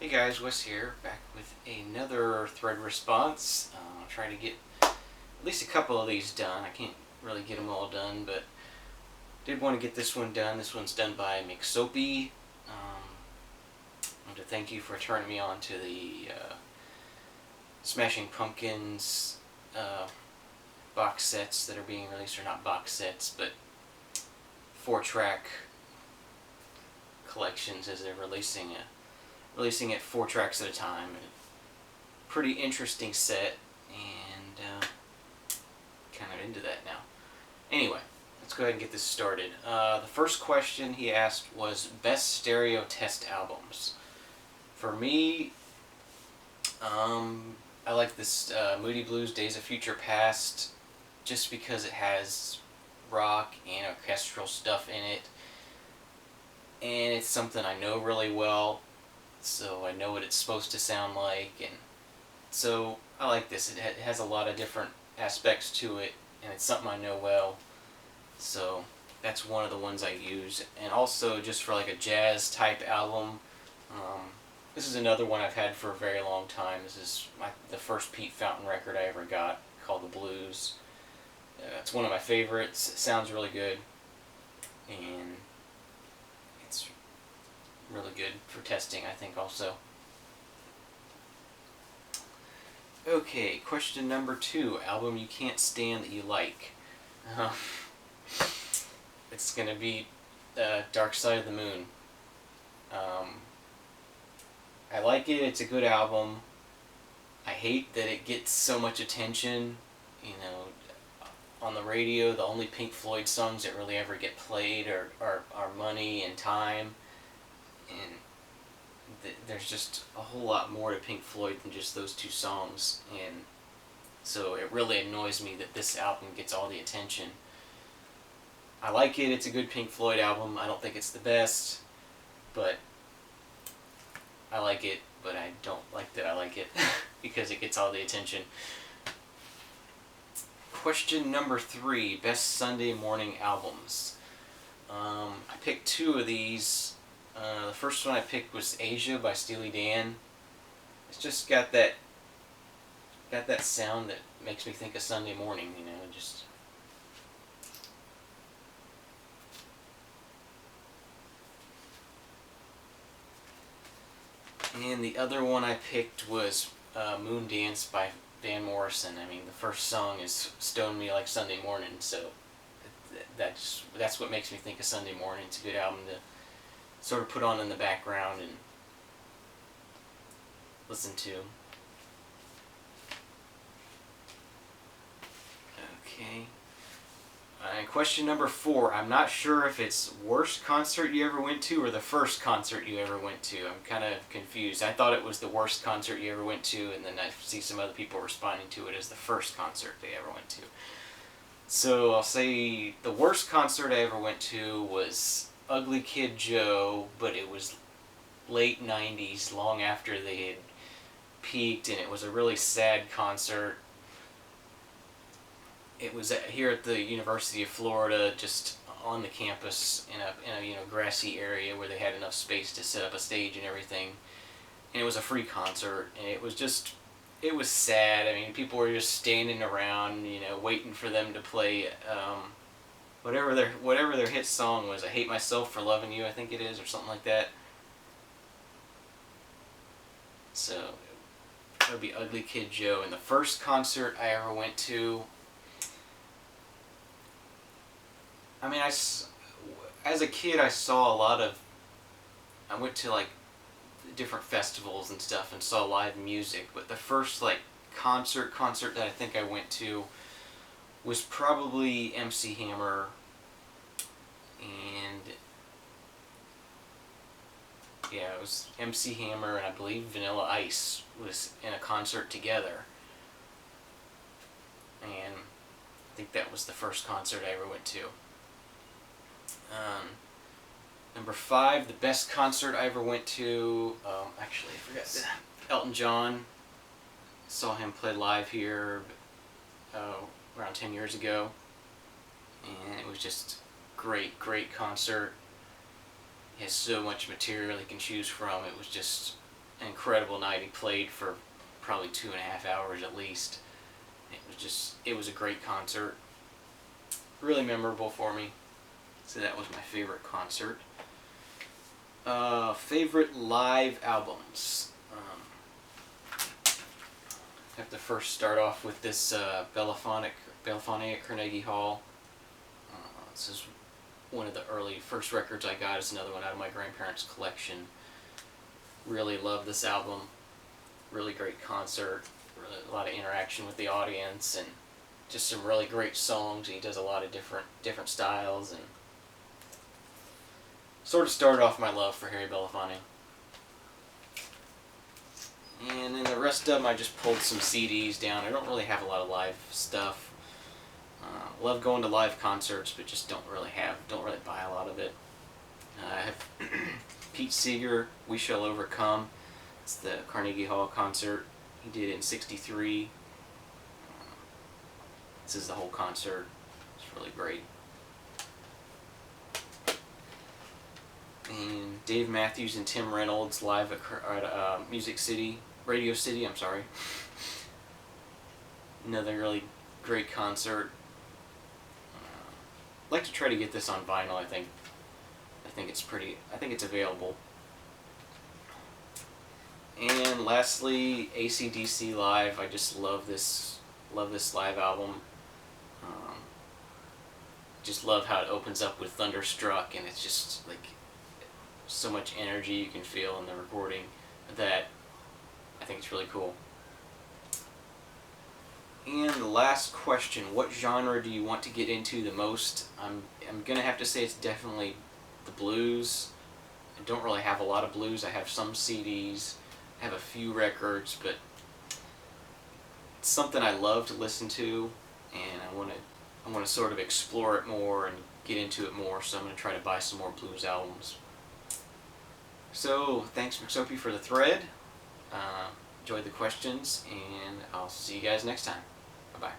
Hey guys, Wes here, back with another thread response. I'll try to get at least a couple of these done. I can't really get them all done, but did want to get this one done. This one's done by Mcsoappy. I want to thank you for turning me on to the Smashing Pumpkins box sets that are being released, or not box sets, but 4-track collections as they're releasing it 4 tracks at a time. Pretty interesting set, and kind of into that now. Anyway, let's go ahead and get this started. The first question he asked was best stereo test albums. For me, I like this Moody Blues Days of Future Past just because it has rock and orchestral stuff in it, and it's something I know really well, so I know what it's supposed to sound like, and so I like this. It has a lot of different aspects to it, and it's something I know well, so that's one of the ones I use. And also, just for like a jazz type album, this is another one I've had for a very long time. This is the first Pete Fountain record I ever got, called The Blues. It's one of my favorites. It sounds really good, and it's really good for testing, I think, also. Okay, question number 2. Album you can't stand that you like. It's going to be Dark Side of the Moon. I like it. It's a good album. I hate that it gets so much attention. You know, on the radio, the only Pink Floyd songs that really ever get played are Money and Time. And there's just a whole lot more to Pink Floyd than just those 2 songs, and so it really annoys me that this album gets all the attention. I like it. It's a good Pink Floyd album. I don't think it's the best, but I like it, but I don't like that I like it because it gets all the attention. Question number 3, best Sunday morning albums. I picked 2 of these. The first one I picked was Asia by Steely Dan. It's just got that sound that makes me think of Sunday morning, you know, just. And the other one I picked was Moon Dance by Van Morrison. I mean, the first song is Stone Me Like Sunday Morning, so that's what makes me think of Sunday morning. It's a good album to sort of put on in the background and listen to. Okay. And question number 4. I'm not sure if it's worst concert you ever went to or the first concert you ever went to. I'm kind of confused. I thought it was the worst concert you ever went to, and then I see some other people responding to it as the first concert they ever went to. So I'll say the worst concert I ever went to was Ugly Kid Joe, but it was late 90s, long after they had peaked, and it was a really sad concert. It was here at the University of Florida, just on the campus in a grassy area where they had enough space to set up a stage and everything. And it was a free concert, and it was sad. I mean, people were just standing around, you know, waiting for them to play whatever their hit song was. I Hate Myself for Loving You, I think it is, or something like that. So that would be Ugly Kid Joe. And the first concert I ever went to, I mean, as a kid, I went to like different festivals and stuff and saw live music, but the first like concert that I think I went to was probably MC Hammer, and yeah, it was MC Hammer, and I believe Vanilla Ice was in a concert together, and I think that was the first concert I ever went to. Number 5, the best concert I ever went to, actually I forgot that. Elton John. Saw him play live here around 10 years ago, and it was just great concert. He has so much material he can choose from. It was just an incredible night. He played for probably 2.5 hours at least. It was a great concert. Really memorable for me. So that was my favorite concert. Favorite live albums. I have to first start off with this Belaphonic at Carnegie Hall. This is one of the first records I got. It's another one out of my grandparents' collection. Really love this album. Really great concert. Really a lot of interaction with the audience, and just some really great songs. He does a lot of different styles, and sort of started off my love for Harry Belafonte. And then the rest of them, I just pulled some CDs down. I don't really have a lot of live stuff. Love going to live concerts, but just don't really buy a lot of it. I have Pete Seeger, We Shall Overcome. It's the Carnegie Hall concert he did in '63. This is the whole concert. It's really great. And Dave Matthews and Tim Reynolds live at Radio City. I'm sorry. Another really great concert. I'd like to try to get this on vinyl. I think it's available. And lastly, AC/DC live. I just love this live album. Just love how it opens up with Thunderstruck, and it's just like so much energy you can feel in the recording that I think it's really cool. And the last question, what genre do you want to get into the most? I'm going to have to say it's definitely the blues. I don't really have a lot of blues. I have some CDs, I have a few records, but it's something I love to listen to, and I want to sort of explore it more and get into it more, so I'm going to try to buy some more blues albums. So, thanks Mcsoappy for the thread. Enjoyed the questions, and I'll see you guys next time. Bye-bye.